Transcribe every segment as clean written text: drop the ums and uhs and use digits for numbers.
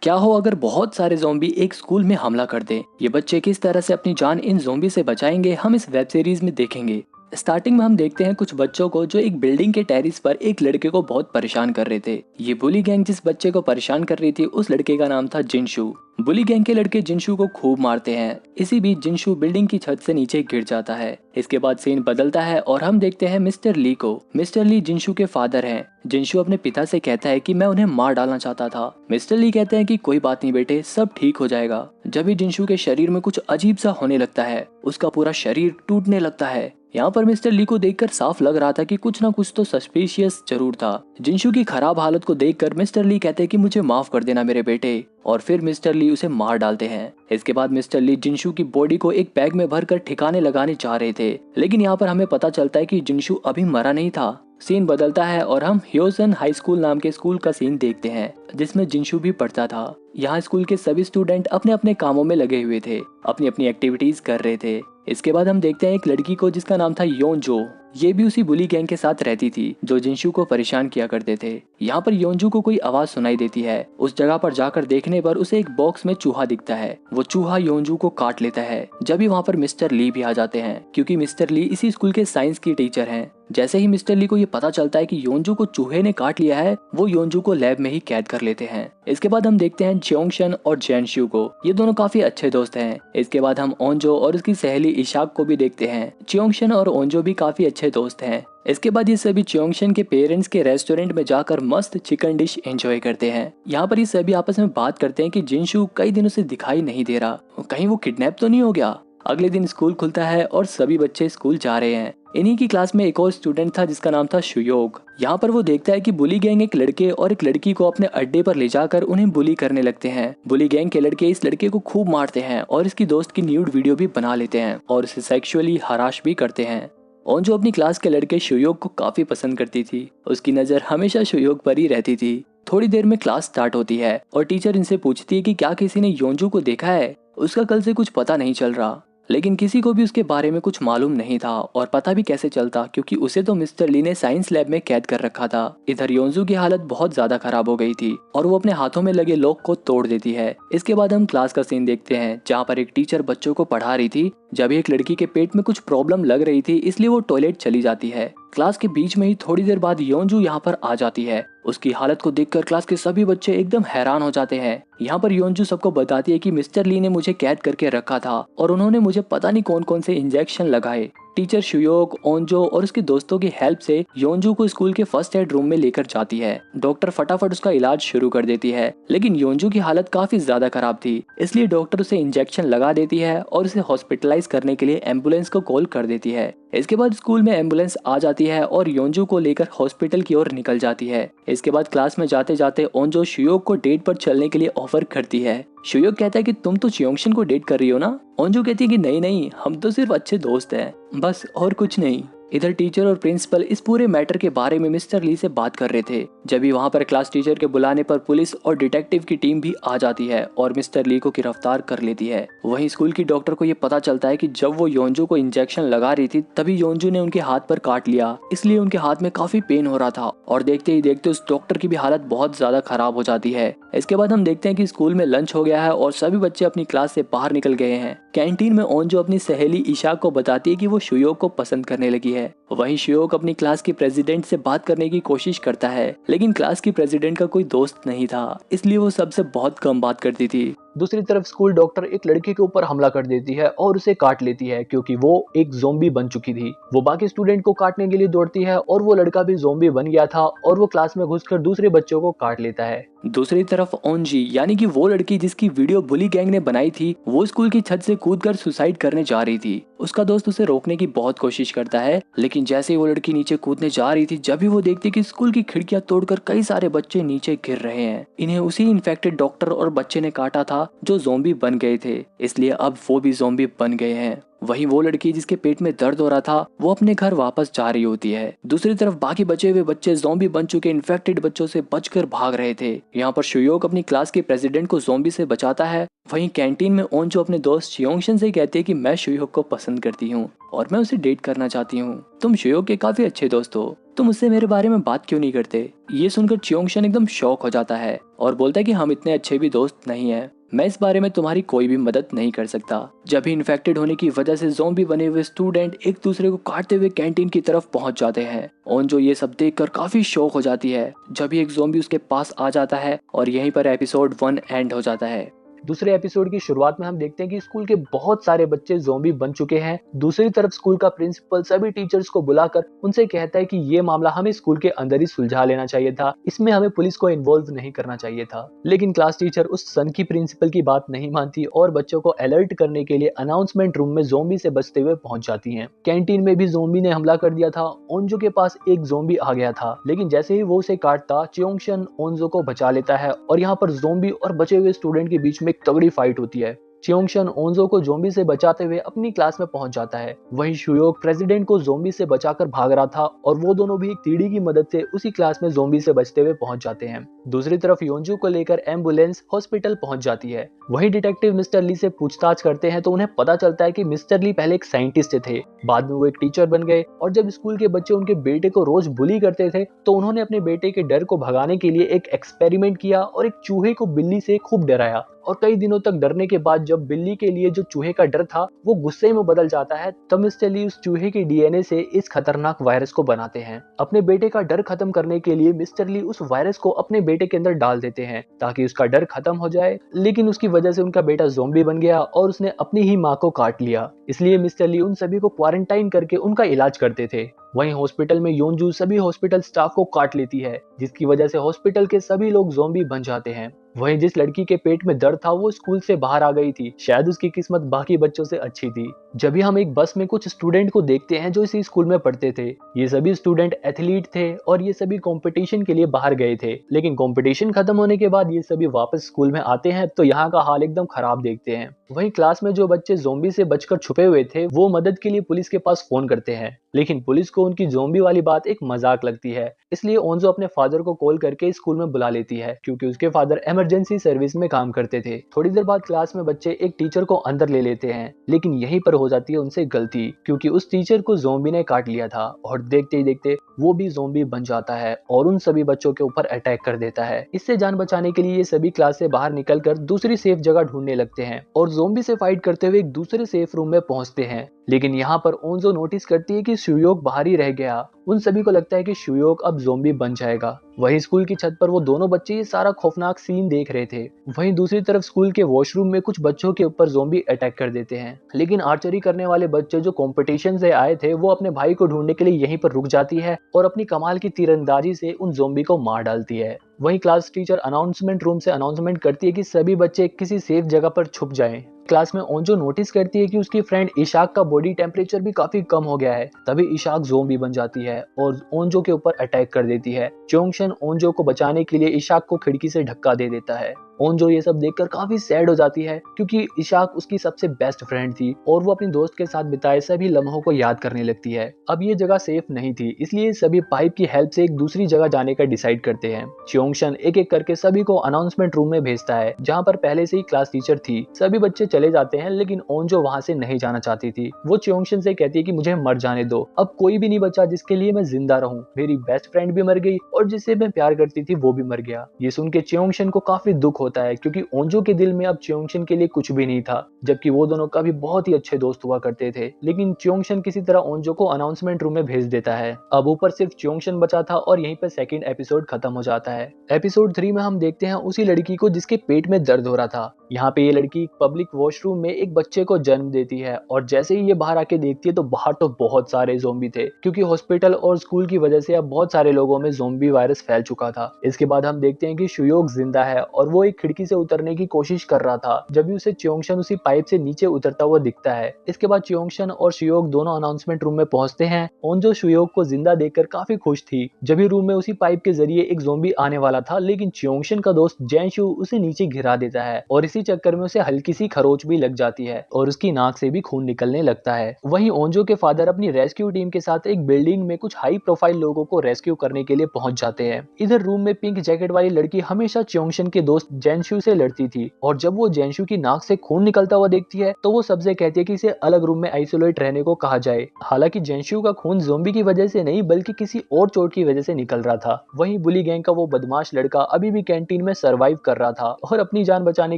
क्या हो अगर बहुत सारे ज़ॉम्बी एक स्कूल में हमला कर दें? ये बच्चे किस तरह से अपनी जान इन ज़ॉम्बी से बचाएंगे, हम इस वेब सीरीज में देखेंगे। स्टार्टिंग में हम देखते हैं कुछ बच्चों को जो एक बिल्डिंग के टेरेस पर एक लड़के को बहुत परेशान कर रहे थे। ये बुली गैंग जिस बच्चे को परेशान कर रही थी उस लड़के का नाम था जिनशू। बुली गैंग के लड़के जिनशू को खूब मारते हैं। इसी बीच जिनशू बिल्डिंग की छत से नीचे गिर जाता है। इसके बाद सीन बदलता है और हम देखते हैं मिस्टर ली को। मिस्टर ली जिनशू के फादर हैं। जिनशू अपने पिता से कहता है कि मैं उन्हें मार डालना चाहता था। मिस्टर ली कहते हैं कि कोई बात नहीं बेटे, सब ठीक हो जाएगा। जब भी जिनशू के शरीर में कुछ अजीब सा होने लगता है, उसका पूरा शरीर टूटने लगता है। यहाँ पर मिस्टर ली को देखकर साफ लग रहा था कि कुछ ना कुछ तो सस्पिशियस जरूर था। जिनशू की खराब हालत को देखकर मिस्टर ली कहते हैं कि मुझे माफ कर देना मेरे बेटे, और फिर मिस्टर ली उसे मार डालते हैं। इसके बाद मिस्टर ली जिनशू की बॉडी को एक बैग में भरकर ठिकाने लगाने जा रहे थे, लेकिन यहाँ पर हमें पता चलता है कि जिनशू अभी मरा नहीं था। सीन बदलता है और हम ह्योसन हाई स्कूल नाम के स्कूल का सीन देखते हैं जिसमें जिनशू भी पढ़ता था। यहाँ स्कूल के सभी स्टूडेंट अपने अपने कामों में लगे हुए थे, अपनी अपनी एक्टिविटीज कर रहे थे। इसके बाद हम देखते हैं एक लड़की को जिसका नाम था योनजो। ये भी उसी बुली गैंग के साथ रहती थी जो जिनशू को परेशान किया करते थे। यहाँ पर योनजू को कोई आवाज सुनाई देती है। उस जगह पर जाकर देखने पर उसे एक बॉक्स में चूहा दिखता है। वो चूहा योनजू को काट लेता है। जब ही वहाँ पर मिस्टर ली भी आ जाते हैं, क्योंकि मिस्टर ली इसी स्कूल के साइंस की टीचर हैं। जैसे ही मिस्टर ली को ये पता चलता है कि योनजू को चूहे ने काट लिया है, वो योनजू को लैब में ही कैद कर लेते हैं। इसके बाद हम देखते हैं जियोंगशन और जैनशू को। ये दोनों काफी अच्छे दोस्त हैं। इसके बाद हम ओंजो और उसकी सहेली इशाक को भी देखते हैं। जियोंगशन और ओंजो भी काफी अच्छे दोस्त हैं। इसके बाद ये सभी जियोंगशन के पेरेंट्स के रेस्टोरेंट में जाकर मस्त चिकन डिश एंजॉय करते हैं। यहाँ पर ये सभी आपस में बात करते हैं कि जिनशू कई दिनों से दिखाई नहीं दे रहा, कहीं वो किडनैप तो नहीं हो गया। अगले दिन स्कूल खुलता है और सभी बच्चे स्कूल जा रहे हैं। इन्हीं की क्लास में एक और स्टूडेंट था जिसका नाम था शुयोग। यहाँ पर वो देखता है कि बुली गैंग एक लड़के और एक लड़की को अपने अड्डे पर ले जाकर उन्हें बुली करने लगते हैं। बुली गैंग के लड़के इस लड़के को खूब मारते हैं और इसकी दोस्त की न्यूड वीडियो भी बना लेते हैं और उसे सेक्सुअली हराश भी करते हैं। ओंजो अपनी क्लास के लड़के शुयोग को काफी पसंद करती थी। उसकी नजर हमेशा शुयोग पर ही रहती थी। थोड़ी देर में क्लास स्टार्ट होती है और टीचर इनसे पूछती है कि क्या किसी ने योंजू को देखा है। उसका कल से कुछ पता नहीं चल रहा, लेकिन किसी को भी उसके बारे में कुछ मालूम नहीं था और पता भी कैसे चलता, क्योंकि उसे तो मिस्टर ली ने साइंस लैब में कैद कर रखा था। इधर योंजू की हालत बहुत ज्यादा खराब हो गई थी और वो अपने हाथों में लगे लॉक को तोड़ देती है। इसके बाद हम क्लास का सीन देखते हैं जहाँ पर एक टीचर बच्चों को पढ़ा रही थी। जब एक लड़की के पेट में कुछ प्रॉब्लम लग रही थी, इसलिए वो टॉयलेट चली जाती है। क्लास के बीच में ही थोड़ी देर बाद योंजू यहाँ पर आ जाती है। उसकी हालत को देखकर क्लास के सभी बच्चे एकदम हैरान हो जाते हैं। यहाँ पर योंजू सबको बताती है कि मिस्टर ली ने मुझे कैद करके रखा था और उन्होंने मुझे पता नहीं कौन कौन से इंजेक्शन लगाए। टीचर शुयोग, ओंजो और उसके दोस्तों की हेल्प से योंजू को स्कूल के फर्स्ट एड रूम में लेकर जाती है। डॉक्टर फटाफट उसका इलाज शुरू कर देती है, लेकिन योंजू की हालत काफी ज्यादा खराब थी, इसलिए डॉक्टर उसे इंजेक्शन लगा देती है और उसे हॉस्पिटलाइज करने के लिए एम्बुलेंस को कॉल कर देती है। इसके बाद स्कूल में एम्बुलेंस आ जाती है और योंजू को लेकर हॉस्पिटल की ओर निकल जाती है। इसके बाद क्लास में जाते जाते ओंजो शुयोग को डेट पर चलने के लिए ऑफर करती है। शुयोग कहता है कि तुम तो जियोंगशन को डेट कर रही हो ना। ओंजो कहती है कि नहीं नहीं, हम तो सिर्फ अच्छे दोस्त हैं, बस और कुछ नहीं। इधर टीचर और प्रिंसिपल इस पूरे मैटर के बारे में मिस्टर ली से बात कर रहे थे। जब भी वहाँ पर क्लास टीचर के बुलाने पर पुलिस और डिटेक्टिव की टीम भी आ जाती है और मिस्टर ली को गिरफ्तार कर लेती है। वहीं स्कूल की डॉक्टर को ये पता चलता है कि जब वो योंजू को इंजेक्शन लगा रही थी तभी योंजू ने उनके हाथ पर काट लिया, इसलिए उनके हाथ में काफी पेन हो रहा था और देखते ही देखते उस डॉक्टर की भी हालत बहुत ज्यादा खराब हो जाती है। इसके बाद हम देखते हैं कि स्कूल में लंच हो गया है और सभी बच्चे अपनी क्लास से बाहर निकल गए हैं। कैंटीन में ओंजो अपनी सहेली इशा को बताती है कि वो शुयोग को पसंद करने लगी है। वहीं शुयोग अपनी क्लास के प्रेसिडेंट से बात करने की कोशिश करता है, लेकिन क्लास की प्रेसिडेंट का कोई दोस्त नहीं था, इसलिए वो सबसे बहुत कम बात करती थी। दूसरी तरफ स्कूल डॉक्टर एक लड़के के ऊपर हमला कर देती है और उसे काट लेती है, क्योंकि वो एक ज़ोंबी बन चुकी थी। वो बाकी स्टूडेंट को काटने के लिए दौड़ती है और वो लड़का भी ज़ोंबी बन गया था और वो क्लास में घुसकर दूसरे बच्चों को काट लेता है। दूसरी तरफ ओंजी यानी कि वो लड़की जिसकी वीडियो बुली गैंग ने बनाई थी, वो स्कूल की छत से कूदकर सुसाइड करने जा रही थी। उसका दोस्त उसे रोकने की बहुत कोशिश करता है, लेकिन जैसे ही वो लड़की नीचे कूदने जा रही थी, जब भी वो देखती कि स्कूल की खिड़कियां तोड़कर कई सारे बच्चे नीचे गिर रहे हैं। इन्हें उसी इन्फेक्टेड डॉक्टर और बच्चे ने काटा था जो ज़ोंबी बन गए थे, इसलिए अब वो भी ज़ोंबी बन गए हैं। वहीं वो लड़की जिसके पेट में दर्द हो रहा था वो अपने घर वापस जा रही होती है। दूसरी तरफ बाकी बचे हुए बच्चे ज़ॉम्बी बन चुके इन्फेक्टेड बच्चों से बचकर भाग रहे थे। यहाँ पर शुयोक अपनी क्लास के प्रेसिडेंट को ज़ॉम्बी से बचाता है। वहीं कैंटीन में ओंजो अपने दोस्त चियोंगशन से कहती है कि मैं शुयोक को पसंद करती हूँ और मैं उसे डेट करना चाहती हूँ। तुम शुयोक के काफी अच्छे दोस्त हो, तुम उससे मेरे बारे में बात क्यों नहीं करते? ये सुनकर चियोंगशन एकदम शॉक हो जाता है और बोलता है कि हम इतने अच्छे भी दोस्त नहीं हैं। मैं इस बारे में तुम्हारी कोई भी मदद नहीं कर सकता। जब भी इन्फेक्टेड होने की वजह से ज़ॉम्बी बने हुए स्टूडेंट एक दूसरे को काटते हुए कैंटीन की तरफ पहुंच जाते हैं। ओंजो ये सब देखकर काफी शॉक हो जाती है। जब भी एक ज़ॉम्बी उसके पास आ जाता है और यहीं पर एपिसोड 1 एंड हो जाता है। दूसरे एपिसोड की शुरुआत में हम देखते हैं कि स्कूल के बहुत सारे बच्चे ज़ॉम्बी बन चुके हैं। दूसरी तरफ स्कूल का प्रिंसिपल सभी टीचर्स को बुलाकर उनसे कहता है कि ये मामला हमें स्कूल के अंदर ही सुलझा लेना चाहिए था, इसमें हमें पुलिस को इन्वॉल्व नहीं करना चाहिए था। लेकिन क्लास टीचर उस सन की प्रिंसिपल की बात नहीं मानती और बच्चों को अलर्ट करने के लिए अनाउंसमेंट रूम में ज़ॉम्बी से बचते हुए पहुंच जाती है। कैंटीन में भी ज़ॉम्बी ने हमला कर दिया था। ओंजो के पास एक ज़ॉम्बी आ गया था, लेकिन जैसे ही वो उसे काटता चियोंगशन ओंजो को बचा लेता है और यहाँ पर ज़ॉम्बी और बचे हुए स्टूडेंट के बीच में एक तगड़ी फाइट होती है। चियोंगशन ओंजो को ज़ॉम्बी से बचाते हुए अपनी क्लास में पहुंच जाता है। वहीं शुयोक प्रेसिडेंट को ज़ॉम्बी से बचाकर भाग रहा था और वो दोनों भी एक सीढ़ी की मदद से उसी क्लास में ज़ॉम्बी से बचते हुए पहुंच जाते हैं। दूसरी तरफ योंजू को लेकर एम्बुलेंस हॉस्पिटल पहुंच जाती है। वहीं डिटेक्टिव मिस्टर ली से पूछताछ करते हैं तो उन्हें पता चलता है कि मिस्टर ली पहले एक साइंटिस्ट थे, बाद में वो एक टीचर बन गए और जब स्कूल के बच्चे उनके बेटे को रोज बुली करते थे तो उन्होंने अपने बेटे के डर को भगाने के लिए एक एक्सपेरिमेंट किया और एक चूहे को बिल्ली से खूब डराया। और कई दिनों तक डरने के बाद जब बिल्ली के लिए जो चूहे का डर था वो गुस्से में बदल जाता है, तब मिस्टर ली उस चूहे के डीएनए से इस खतरनाक वायरस को बनाते हैं। अपने बेटे का डर खत्म करने के लिए मिस्टर ली उस वायरस को अपने बेटे के अंदर डाल देते हैं ताकि उसका डर खत्म हो जाए, लेकिन उसकी वजह से उनका बेटा ज़ॉम्बी बन गया और उसने अपनी ही माँ को काट लिया। इसलिए मिस्टर ली उन सभी को क्वारंटाइन करके उनका इलाज करते थे। वहीं हॉस्पिटल में योंजू सभी हॉस्पिटल स्टाफ को काट लेती है, जिसकी वजह से हॉस्पिटल के सभी लोग ज़ॉम्बी बन जाते हैं। वहीं जिस लड़की के पेट में दर्द था वो स्कूल से बाहर आ गई थी, शायद उसकी किस्मत बाकी बच्चों से अच्छी थी। जब भी हम एक बस में कुछ स्टूडेंट को देखते हैं जो इसी स्कूल में पढ़ते थे। ये सभी स्टूडेंट एथलीट थे और ये सभी कंपटीशन के लिए बाहर गए थे, लेकिन कंपटीशन खत्म होने के बाद ये सभी वापस स्कूल में आते हैं तो यहाँ का हाल एकदम खराब देखते हैं। वहीं क्लास में जो बच्चे ज़ॉम्बी से बचकर छुपे हुए थे वो मदद के लिए पुलिस के पास फोन करते हैं, लेकिन पुलिस को उनकी ज़ॉम्बी वाली बात एक मजाक लगती है। इसलिए ओंजो अपने फादर को कॉल करके स्कूल में बुला लेती है क्योंकि उसके फादर इमरजेंसी सर्विस में काम करते थे। थोड़ी देर बाद क्लास में बच्चे एक टीचर को अंदर ले लेते हैं, लेकिन यहीं पर हो जाती है उनसे गलती क्योंकि उस टीचर को ज़ॉम्बी ने काट लिया था और देखते ही देखते वो भी ज़ॉम्बी बन जाता है और उन सभी बच्चों के ऊपर अटैक कर देता है। इससे जान बचाने के लिए ये सभी क्लास से बाहर निकलकर दूसरी सेफ जगह ढूंढने लगते हैं और ज़ॉम्बी से फाइट करते हुए एक दूसरे सेफ रूम में पहुंचते हैं। लेकिन यहाँ पर ओंजो नोटिस करती है कि शुयोक बाहर ही रह गया। उन सभी को लगता है कि शुयोक अब ज़ॉम्बी बन जाएगा। वहीं स्कूल की छत पर वो दोनों बच्चे ये सारा खौफनाक सीन देख रहे थे। वहीं दूसरी तरफ स्कूल के वॉशरूम में कुछ बच्चों के ऊपर ज़ॉम्बी अटैक कर देते हैं, लेकिन आर्चरी करने वाले बच्चे जो कंपटीशन से आए थे वो अपने भाई को ढूंढने के लिए यहीं पर रुक जाती है और अपनी कमाल की तीरंदाजी से उन ज़ॉम्बी को मार डालती है। वहीं क्लास टीचर अनाउंसमेंट रूम से अनाउंसमेंट करती है कि सभी बच्चे किसी सेफ जगह पर छुप जाएं। क्लास में ओंजो नोटिस करती है कि उसकी फ्रेंड इशाक का बॉडी टेम्परेचर भी काफी कम हो गया है। तभी इशाक ज़ॉम्बी बन जाती है और ओंजो के ऊपर अटैक कर देती है। चियोंगशन ओंजो को बचाने के लिए इशाक को खिड़की से धक्का दे देता है। ओंजो ये सब देखकर काफी सैड हो जाती है क्योंकि इशाक उसकी सबसे बेस्ट फ्रेंड थी और वो अपनी दोस्त के साथ बिताए सभी लम्हों को याद करने लगती है। अब ये जगह सेफ नहीं थी, इसलिए सभी पाइप की हेल्प से एक दूसरी जगह जाने का डिसाइड करते हैं। चियोंगशन एक एक करके सभी को अनाउंसमेंट रूम में भेजता है जहाँ पर पहले से ही क्लास टीचर थी। सभी बच्चे चले जाते हैं, लेकिन ओंजो वहाँ से नहीं जाना चाहती थी। वो चियोंगशन से कहती है कि मुझे मर जाने दो, अब कोई भी नहीं बचा जिसके लिए मैं जिंदा रहूं। मेरी बेस्ट फ्रेंड भी मर गई और जिससे मैं प्यार करती थी वो भी मर गया। ये सुन के चियोंगशन को काफी दुख होता है क्योंकि ओंजो के दिल में अब चियोंगशन के लिए कुछ भी नहीं था, जबकि वो दोनों कभी बहुत ही अच्छे दोस्त हुआ करते थे। लेकिन चियोंगशन किसी तरह ओंजो को अनाउंसमेंट रूम में भेज देता है। अब ऊपर सिर्फ चियोंगशन बचा था और यहीं पर सेकंड एपिसोड खत्म हो जाता है। एपिसोड 3 में हम देखते हैं उसी लड़की को जिसके पेट में दर्द हो रहा था। यहाँ पे ये लड़की पब्लिक वॉशरूम में एक बच्चे को जन्म देती है और जैसे ही ये बाहर आके देखती है तो बाहर तो बहुत सारे ज़ॉम्बी थे क्योंकि हॉस्पिटल और स्कूल की वजह से अब बहुत सारे लोगों में ज़ॉम्बी वायरस फैल चुका था। इसके बाद हम देखते हैं कि शुयोक जिंदा है और वो एक एक खिड़की से उतरने की कोशिश कर रहा था, जब भी उसे च्योंगशन उसी पाइप से नीचे उतरता हुआ दिखता है। इसके बाद च्योंगशन और शुयोग दोनों अनाउंसमेंट रूम में पहुंचते हैं। ओंजो शुयोग को जिंदा देखकर काफी खुश थी। जब भी रूम में उसी पाइप के जरिए एक ज़ॉम्बी आने वाला था, लेकिन च्योंगशन का दोस्त जेनशु उसे नीचे गिरा देता है और इसी चक्कर में उसे हल्की सी खरोच भी लग जाती है और उसकी नाक से भी खून निकलने लगता है। वहीं ओंजो के फादर अपनी रेस्क्यू टीम के साथ एक बिल्डिंग में कुछ हाई प्रोफाइल लोगों को रेस्क्यू करने के लिए पहुंच जाते हैं। इधर रूम में पिंक जैकेट वाली लड़की हमेशा च्योंगशन के दोस्त जेनशु से लड़ती थी और जब वो जेनशु की नाक से खून निकलता हुआ देखती है तो वो सबसे कहती है कि इसे अलग रूम में आइसोलेट रहने को कहा जाए। हालांकि जेनशु का खून ज़ॉम्बी की वजह से नहीं बल्कि किसी और चोट की वजह से निकल रहा था। वहीं बुली गैंग का वो बदमाश लड़का अभी भी कैंटीन में सरवाइव कर रहा था और अपनी जान बचाने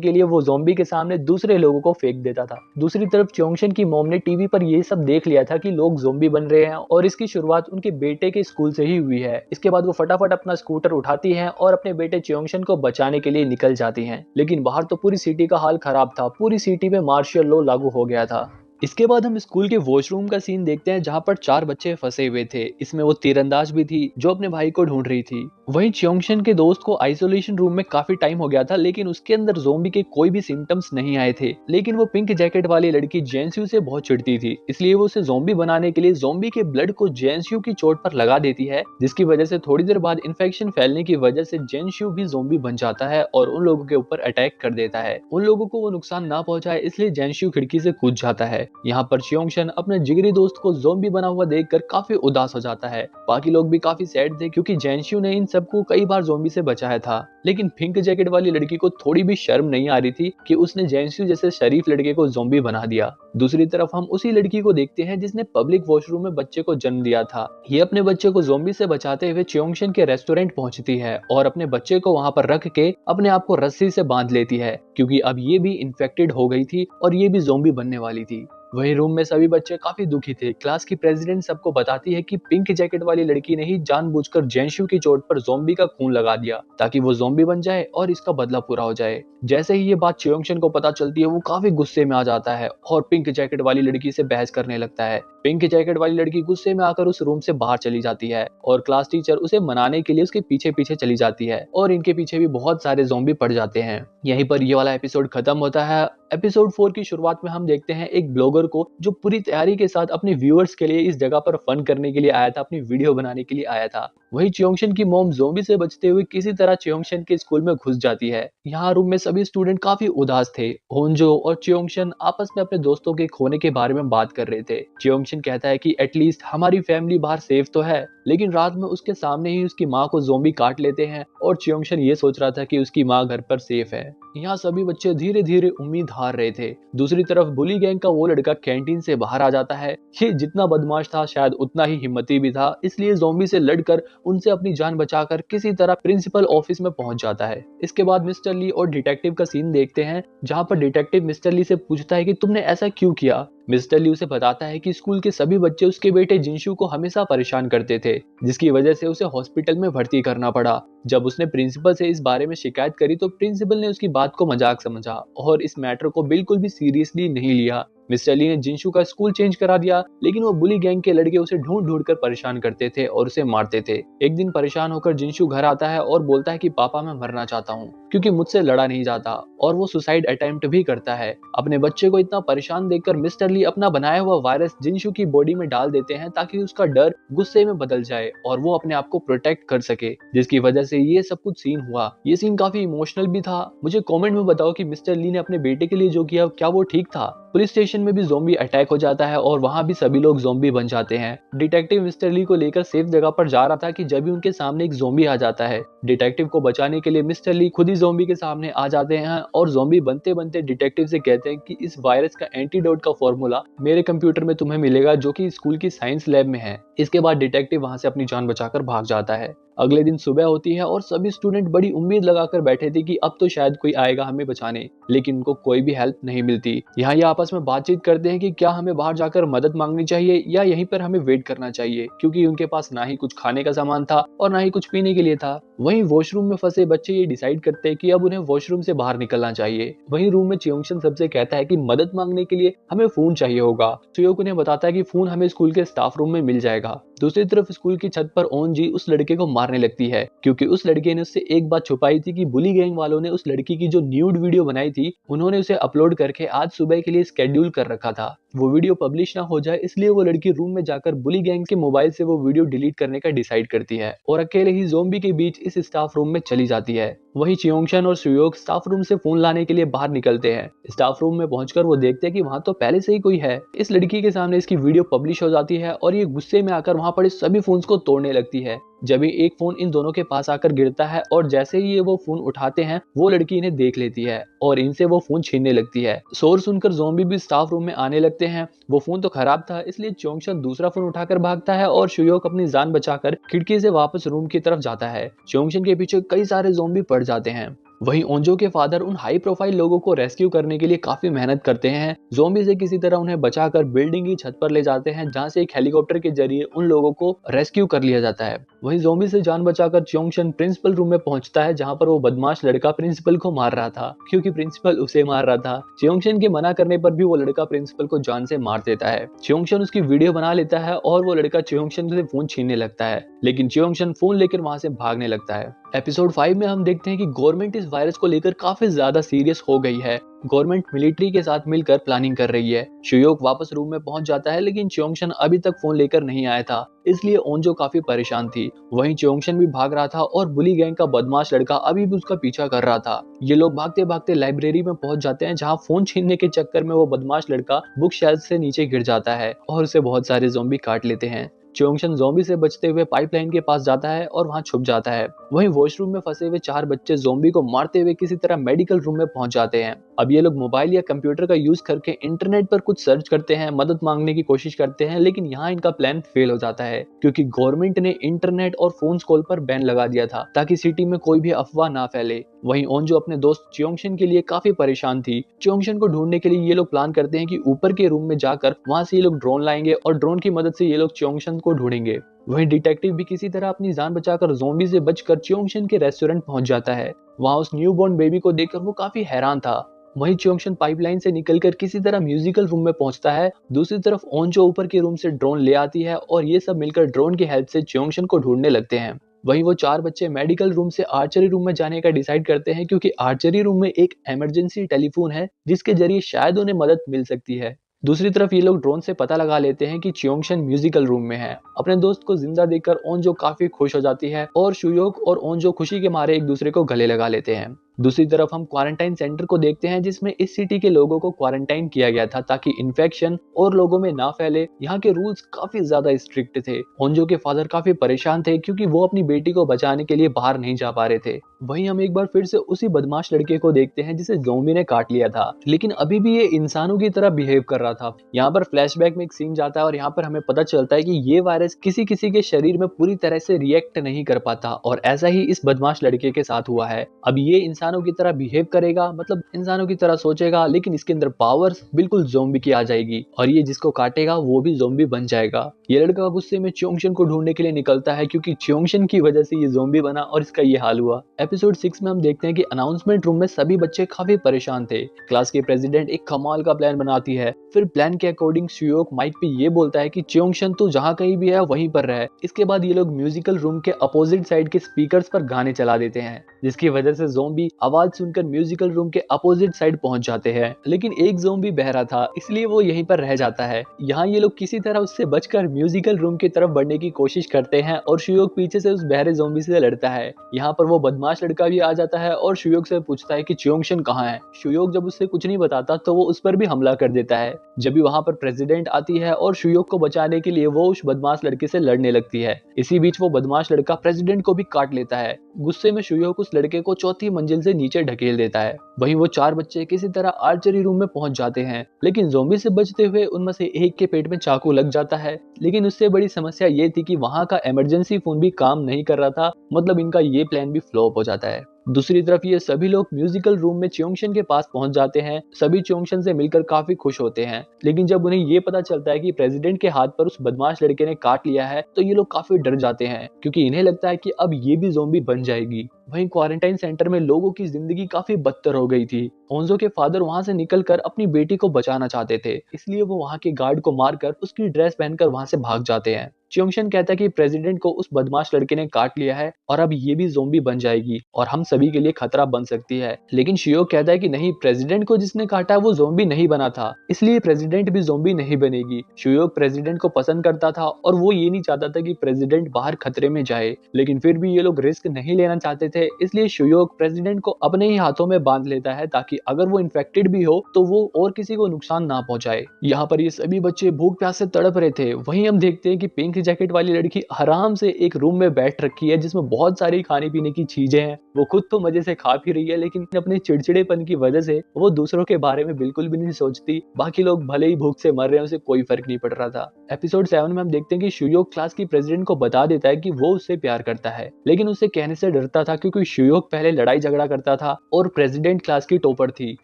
के लिए वो ज़ॉम्बी के सामने दूसरे लोगों को फेंक देता था। दूसरी तरफ च्योंगशन की मॉम ने टीवी पर ये सब देख लिया था कि लोग ज़ॉम्बी बन रहे हैं और इसकी शुरुआत उनके बेटे के स्कूल से ही हुई है। इसके बाद वो फटाफट अपना स्कूटर उठाती हैं और अपने बेटे च्योंगशन को बचाने के लिए निकल जाती हैं। लेकिन बाहर तो पूरी सिटी का हाल खराब था, पूरी सिटी में मार्शल लॉ लागू हो गया था। इसके बाद हम स्कूल के वॉशरूम का सीन देखते हैं जहां पर 4 बच्चे फंसे हुए थे। इसमें वो तीरंदाज भी थी जो अपने भाई को ढूंढ रही थी। वहीं च्योंगशन के दोस्त को आइसोलेशन रूम में काफी टाइम हो गया था, लेकिन उसके अंदर ज़ॉम्बी के कोई भी सिम्टम्स नहीं आए थे। लेकिन वो पिंक जैकेट वाली लड़की जेनस्यू से बहुत चिढ़ती थी, इसलिए वो उसे ज़ॉम्बी बनाने के लिए ज़ॉम्बी के ब्लड को जेनस्यू की चोट पर लगा देती है, जिसकी वजह से थोड़ी देर बाद इन्फेक्शन फैलने की वजह से जेनस्यू भी ज़ॉम्बी बन जाता है और उन लोगों के ऊपर अटैक कर देता है। उन लोगों को वो नुकसान ना पहुंचाए इसलिए जेनस्यू खिड़की से कूद जाता है। यहाँ पर च्योंगशन अपने जिगरी दोस्त को ज़ॉम्बी बना हुआ देखकर काफी उदास हो जाता है। बाकी लोग भी काफी सैड थे क्योंकि जेनस्यू ने इन सबको कई बार ज़ॉम्बी से बचाया था। लेकिन पिंक जैकेट वाली लड़की को थोड़ी भी शर्म नहीं आ रही थी कि उसने जेनस्यू जैसे शरीफ लड़के को ज़ॉम्बी बना दिया। दूसरी तरफ हम उसी लड़की को देखते हैं जिसने पब्लिक वॉशरूम में बच्चे को जन्म दिया था। ये अपने बच्चे को ज़ॉम्बी से बचाते हुए च्योंगशन के रेस्टोरेंट पहुंचती है और अपने बच्चे को वहां पर रख के अपने आप को रस्सी से बांध लेती है क्योंकि अब ये भी इन्फेक्टेड हो गई थी और ये भी ज़ॉम्बी बनने वाली थी। वहीं रूम में सभी बच्चे काफी दुखी थे। क्लास की प्रेसिडेंट सबको बताती है कि पिंक जैकेट वाली लड़की ने ही जानबूझकर जेनशु की चोट पर ज़ॉम्बी का खून लगा दिया ताकि वो ज़ॉम्बी बन जाए और इसका बदला पूरा हो जाए। जैसे ही ये बात च्योंगशन को पता चलती है वो काफी गुस्से में आ जाता है और पिंक जैकेट वाली लड़की से बहस करने लगता है। पिंक जैकेट वाली लड़की गुस्से में आकर उस रूम से बाहर चली जाती है और क्लास टीचर उसे मनाने के लिए उसके पीछे पीछे चली जाती है और इनके पीछे भी बहुत सारे ज़ॉम्बी पड़ जाते हैं। यहीं पर ये वाला एपिसोड खत्म होता है। एपिसोड 4 की शुरुआत में हम देखते हैं एक ब्लॉगर को जो पूरी तैयारी के साथ अपने व्यूअर्स के लिए इस जगह पर फन करने के लिए आया था, अपनी वीडियो बनाने के लिए आया था। वही च्योंगशन की मॉम ज़ॉम्बी से बचते हुए किसी तरह च्योंगशन के स्कूल में घुस जाती है। यहाँ रूम में सभी स्टूडेंट काफी उदास थे। होंजो और च्योंगशन आपस में अपने दोस्तों के खोने के बारे में बात कर रहे थे। च्योंगशन कहता है कि एटलीस्ट हमारी फैमिली बाहर सेफ तो है, लेकिन रात में उसके सामने ही उसकी माँ को ज़ॉम्बी काट लेते हैं और च्योंगशन ये सोच रहा था कि उसकी माँ घर पर सेफ है। यहाँ सभी बच्चे धीरे धीरे उम्मीद हार रहे थे। दूसरी तरफ बुली गैंग का वो लड़का कैंटीन से बाहर आ जाता है। ये जितना बदमाश था शायद उतना ही हिम्मती भी था, इसलिए ज़ॉम्बी से लड़कर उनसे अपनी जान बचाकर किसी तरह प्रिंसिपल ऑफिस में पहुंच जाता है। इसके बाद मिस्टर ली और डिटेक्टिव का सीन देखते हैं जहां पर डिटेक्टिव मिस्टर ली से पूछता है कि तुमने ऐसा क्यों किया। मिस्टर ली उसे बताता है कि स्कूल के सभी बच्चे उसके बेटे जिनशु को हमेशा परेशान करते थे, जिसकी वजह से उसे हॉस्पिटल में भर्ती करना पड़ा। जब उसने प्रिंसिपल से इस बारे में शिकायत करी तो प्रिंसिपल ने उसकी बात को मजाक समझा और इस मैटर को बिल्कुल भी सीरियसली नहीं लिया। मिस्टर ली ने जिनशु का स्कूल चेंज करा दिया, लेकिन वो बुली गैंग के लड़के उसे ढूंढ ढूंढ कर परेशान करते थे और उसे मारते थे। एक दिन परेशान होकर जिनशु घर आता है और बोलता है कि पापा मैं मरना चाहता हूँ क्योंकि मुझसे लड़ा नहीं जाता, और वो सुसाइड अटेम्प्ट भी करता है। अपने बच्चे को इतना परेशान देखकर मिस्टर ली अपना बनाया हुआ वायरस जिनशु की बॉडी में डाल देते हैं ताकि उसका डर गुस्से में बदल जाए और वो अपने आप को प्रोटेक्ट कर सके, जिसकी वजह से ये सब कुछ सीन हुआ। ये सीन काफी इमोशनल भी था। मुझे कमेंट में बताओ कि मिस्टर ली ने अपने बेटे के लिए जो किया क्या वो ठीक था। पुलिस स्टेशन में भी ज़ॉम्बी अटैक हो जाता है और वहां भी सभी लोग ज़ॉम्बी बन जाते हैं। डिटेक्टिव मिस्टर ली को लेकर सेफ जगह पर जा रहा था कि जब भी उनके सामने एक ज़ॉम्बी आ जाता है। डिटेक्टिव को बचाने के लिए मिस्टर ली खुद ही ज़ॉम्बी के सामने आ जाते हैं और ज़ॉम्बी बनते बनते डिटेक्टिव से कहते हैं कि इस वायरस का एंटीडोट का फॉर्मूला मेरे कंप्यूटर में तुम्हें मिलेगा जो कि स्कूल की साइंस लैब में है। इसके बाद डिटेक्टिव वहां से अपनी जान बचाकर भाग जाता है। अगले दिन सुबह होती है और सभी स्टूडेंट बड़ी उम्मीद लगाकर बैठे थे कि अब तो शायद कोई आएगा हमें बचाने, लेकिन उनको कोई भी हेल्प नहीं मिलती। यहाँ ये आपस में बातचीत करते हैं कि क्या हमें बाहर जाकर मदद मांगनी चाहिए या यहीं पर हमें वेट करना चाहिए, क्योंकि उनके पास ना ही कुछ खाने का सामान था और ना ही कुछ पीने के लिए था। वहीं वॉशरूम में फंसे बच्चे ये डिसाइड करते हैं कि अब उन्हें वॉशरूम से बाहर निकलना चाहिए। वहीं रूम में च्योंगशन सबसे कहता है कि मदद मांगने के लिए हमें फोन चाहिए होगा। सुयोग उन्हें बताता है कि फोन हमें स्कूल के स्टाफ रूम में मिल जाएगा। दूसरी तरफ स्कूल की छत पर ओन जी उस लड़के को मारने लगती है, क्योंकि उस लड़के ने उससे एक बात छुपाई थी कि बुली गैंग वालों ने उस लड़की की जो न्यूड वीडियो बनाई थी, उन्होंने उसे अपलोड करके आज सुबह के लिए स्केड्यूल कर रखा था। वो वीडियो पब्लिश ना हो जाए, इसलिए वो लड़की रूम में जाकर बुली गैंग के मोबाइल से वो वीडियो डिलीट करने का डिसाइड करती है और अकेले ही ज़ोंबी के बीच इस स्टाफ रूम में चली जाती है। वहीं च्योंगशन और सुयोग स्टाफ रूम से फोन लाने के लिए बाहर निकलते हैं। स्टाफ रूम में पहुंचकर वो देखते हैं कि वहां तो पहले से ही कोई है। इस लड़की के सामने इसकी वीडियो पब्लिश हो जाती है और ये गुस्से में आकर वहां पड़े सभी फोन्स को तोड़ने लगती है। जब भी एक फोन इन दोनों के पास आकर गिरता है और जैसे ही ये वो फोन उठाते हैं, वो लड़की इन्हें देख लेती है और इनसे वो फोन छीनने लगती है। शोर सुनकर ज़ोंबी भी स्टाफ रूम में आने लगते हैं। वो फोन तो खराब था, इसलिए च्योंगशन दूसरा फोन उठाकर भागता है और शुयोक अपनी जान बचाकर खिड़की से वापस रूम की तरफ जाता है। च्योंगशन के पीछे कई सारे ज़ोंबी पड़ जाते हैं। वहीं ओंजो के फादर उन हाई प्रोफाइल लोगों को रेस्क्यू करने के लिए काफी मेहनत करते हैं। ज़ोंबी से किसी तरह उन्हें बचाकर बिल्डिंग की छत पर ले जाते हैं, जहां से एक हेलीकॉप्टर के जरिए उन लोगों को रेस्क्यू कर लिया जाता है। वहीं ज़ोंबी से जान बचाकर च्योंगशन प्रिंसिपल रूम में पहुंचता है, जहां पर वो बदमाश लड़का प्रिंसिपल को मार रहा था, क्योंकि प्रिंसिपल उसे मार रहा था। च्योंगशन के मना करने पर भी वो लड़का प्रिंसिपल को जान से मार देता है। च्योंगशन उसकी वीडियो बना लेता है और वो लड़का च्योंगशन से फोन छीनने लगता है, लेकिन च्योंगशन फोन लेकर वहां से भागने लगता है। एपिसोड 5 में हम देखते हैं कि गवर्नमेंट इस वायरस को लेकर काफी ज्यादा सीरियस हो गई है। गवर्नमेंट मिलिट्री के साथ मिलकर प्लानिंग कर रही है। शुयोक वापस रूम में पहुंच जाता है, लेकिन च्योंगशन अभी तक फोन लेकर नहीं आया था, इसलिए ओंजो काफी परेशान थी। वहीं च्योंगशन भी भाग रहा था और बुली गैंग का बदमाश लड़का अभी भी उसका पीछा कर रहा था। ये लोग भागते भागते लाइब्रेरी में पहुंच जाते हैं, जहां फोन छीनने के चक्कर में वो बदमाश लड़का बुक शेल्फ से नीचे गिर जाता है और उसे बहुत सारे ज़ोंबी काट लेते हैं। च्योंगशन ज़ोंबी से बचते हुए पाइपलाइन के पास जाता है और वहां छुप जाता है। वहीं वॉशरूम में फंसे हुए 4 बच्चे ज़ोंबी को मारते हुए किसी तरह मेडिकल रूम में पहुंच जाते हैं। अब ये लोग मोबाइल या कंप्यूटर का यूज करके इंटरनेट पर कुछ सर्च करते हैं, मदद मांगने की कोशिश करते हैं, लेकिन यहाँ इनका प्लान फेल हो जाता है, क्योंकि गवर्नमेंट ने इंटरनेट और फोन कॉल पर बैन लगा दिया था, ताकि सिटी में कोई भी अफवाह ना फैले। वहीं ओंजो अपने दोस्त च्योंगशन के लिए काफी परेशान थी। च्योंगशन को ढूंढने के लिए ये लोग प्लान करते हैं कि ऊपर के रूम में जाकर वहां से ये लोग ड्रोन लाएंगे और ड्रोन की मदद से ये लोग च्योंगशन को ढूंढेंगे। वहीं डिटेक्टिव भी किसी तरह अपनी जान बचाकर ज़ोंबी से बचकर च्योंगशन के रेस्टोरेंट पहुंच जाता है। वहां उस न्यूबॉर्न बेबी को देखकर वो काफी हैरान था। वहीं च्योंगशन पाइपलाइन से निकलकर किसी तरह म्यूजिकल रूम में पहुंचता है। दूसरी तरफ ओंजो ऊपर के रूम से ड्रोन ले आती है और ये सब मिलकर ड्रोन की हेल्प से च्योंगशन को ढूंढने लगते हैं। वहीं वो 4 बच्चे मेडिकल रूम से आर्चरी रूम में जाने का डिसाइड करते हैं, क्योंकि आर्चरी रूम में एक इमरजेंसी टेलीफोन है, जिसके जरिए शायद उन्हें मदद मिल सकती है। दूसरी तरफ ये लोग ड्रोन से पता लगा लेते हैं कि च्योंगशन म्यूजिकल रूम में है। अपने दोस्त को जिंदा देखकर ओंजो काफी खुश हो जाती है और शुयोक और ओंजो खुशी के मारे एक दूसरे को गले लगा लेते हैं। दूसरी तरफ हम क्वारंटाइन सेंटर को देखते हैं, जिसमें इस सिटी के लोगों को क्वारंटाइन किया गया था, ताकि इन्फेक्शन और लोगों में ना फैले। यहाँ के रूल्स काफी ज्यादा स्ट्रिक्ट थे। ओंजो के फादर काफी परेशान थे, क्योंकि वो अपनी बेटी को बचाने के लिए बाहर नहीं जा पा रहे थे। वहीं हम एक बार फिर से उसी बदमाश लड़के को देखते हैं, जिसे ज़ोंबी ने काट लिया था, लेकिन अभी भी ये इंसानों की तरह बिहेव कर रहा था। यहाँ पर फ्लैशबैक में एक सीन जाता है और यहाँ पर हमें पता चलता है कि ये वायरस किसी किसी के शरीर में पूरी तरह से रिएक्ट नहीं कर पाता, और ऐसा ही इस बदमाश लड़के के साथ हुआ है। अब ये इंसानों की तरह बिहेव करेगा, मतलब इंसानों की तरह सोचेगा, लेकिन इसके अंदर पावर्स बिल्कुल ज़ोंबी की आ जाएगी और ये जिसको काटेगा वो भी ज़ोंबी बन जाएगा। ये लड़का गुस्से में च्योंगशन को ढूंढने के लिए निकलता है, क्योंकि च्योंगशन की वजह से ये ज़ोंबी बना और इसका ये हाल हुआ। एपिसोड 6 में हम देखते हैं कि अनाउंसमेंट रूम में सभी बच्चे काफी परेशान थे। क्लास के प्रेसिडेंट एक कमाल का प्लान बनाती है। फिर प्लान के अकॉर्डिंग शुयोक माइक पे ये बोलता है कि च्योंगशन तू जहाँ कहीं भी है वहीं पर रहे। इसके बाद ये लोग म्यूजिकल रूम के अपोजिट साइड के स्पीकर्स पर गाने चला देते हैं, जिसकी वजह से ज़ोंबी आवाज सुनकर म्यूजिकल रूम के अपोजिट साइड पहुंच जाते हैं। लेकिन एक ज़ोंबी बहरा था, इसलिए वो यहीं पर रह जाता है। यहाँ ये लोग किसी तरह उससे बचकर म्यूजिकल रूम की तरफ बढ़ने की कोशिश करते हैं और शुयोक पीछे से उस बहरे ज़ोंबी से लड़ता है। यहाँ पर वो बदमाश लड़का भी आ जाता है और शुयोक से पूछता है कि च्योंगशन कहाँ है। शुयोक जब उससे कुछ नहीं बताता तो वो उस पर भी हमला कर देता है। जब भी वहां पर प्रेसिडेंट आती है और शुयोक को बचाने के लिए वो उस बदमाश लड़के से लड़ने लगती है। इसी बीच वो बदमाश लड़का प्रेसिडेंट को भी काट लेता है। गुस्से में शुयोक उस लड़के को 4थी मंजिल से नीचे ढकेल देता है। वहीं वो 4 बच्चे किसी तरह आर्चरी रूम में पहुंच जाते हैं, लेकिन ज़ोंबी से बचते हुए उनमें से एक के पेट में चाकू लग जाता है। लेकिन उससे बड़ी समस्या ये थी कि वहां का इमरजेंसी फोन भी काम नहीं कर रहा था, मतलब इनका ये प्लान भी फ्लॉप हो जाता है। दूसरी तरफ ये सभी लोग म्यूजिकल रूम में च्योंगशन के पास पहुंच जाते हैं। सभी च्योंगशन से मिलकर काफी खुश होते हैं, लेकिन जब उन्हें ये पता चलता है कि प्रेसिडेंट के हाथ पर उस बदमाश लड़के ने काट लिया है, तो ये लोग काफी डर जाते हैं, क्योंकि इन्हें लगता है कि अब ये भी ज़ोंबी बन जाएगी। वहीं क्वारंटाइन सेंटर में लोगों की जिंदगी काफी बदतर हो गई थी। ओंजो के फादर वहां से निकलकर अपनी बेटी को बचाना चाहते थे, इसलिए वो वहां के गार्ड को मारकर उसकी ड्रेस पहनकर वहां से भाग जाते हैं। च्योंगशन कहता है कि प्रेसिडेंट को उस बदमाश लड़के ने काट लिया है और अब ये भी ज़ोंबी बन जाएगी और हम सभी के लिए खतरा बन सकती है। लेकिन शियोक कहता है कि नहीं, प्रेसिडेंट को जिसने काटा वो ज़ोंबी नहीं बना था, इसलिए प्रेसिडेंट भी ज़ोंबी नहीं बनेगी। शियोक प्रेसिडेंट को पसंद करता था और वो ये नहीं चाहता था कि प्रेसिडेंट बाहर खतरे में जाए, लेकिन फिर भी ये लोग रिस्क नहीं लेना चाहते थे, इसलिए शियोक प्रेसिडेंट को अपने ही हाथों में बांध लेता है ताकि अगर वो इन्फेक्टेड भी हो तो वो और किसी को नुकसान ना पहुंचाए। यहाँ पर ये सभी बच्चे भूख प्यास से तड़प रहे थे। वहीं हम देखते हैं कि पिंक जैकेट वाली लड़की आराम से एक रूम में बैठ रखी है जिसमें बहुत सारी खाने पीने की चीजें हैं। वो खुद तो मजे से खा भी रही है, लेकिन अपने चिड़चिड़ेपन की वजह से वो दूसरों के बारे में बिल्कुल भी नहीं सोचती। बाकी लोग भले ही भूख से मर रहे हैं, उसे कोई फर्क नहीं पड़ रहा था। एपिसोड 7 में हम देखते हैं कि शुयोक क्लास की प्रेसिडेंट को बता देता है कि वो उससे प्यार करता है, लेकिन उससे कहने से डरता था क्योंकि शुयोक पहले लड़ाई झगड़ा करता था और प्रेसिडेंट क्लास की टॉपर थी।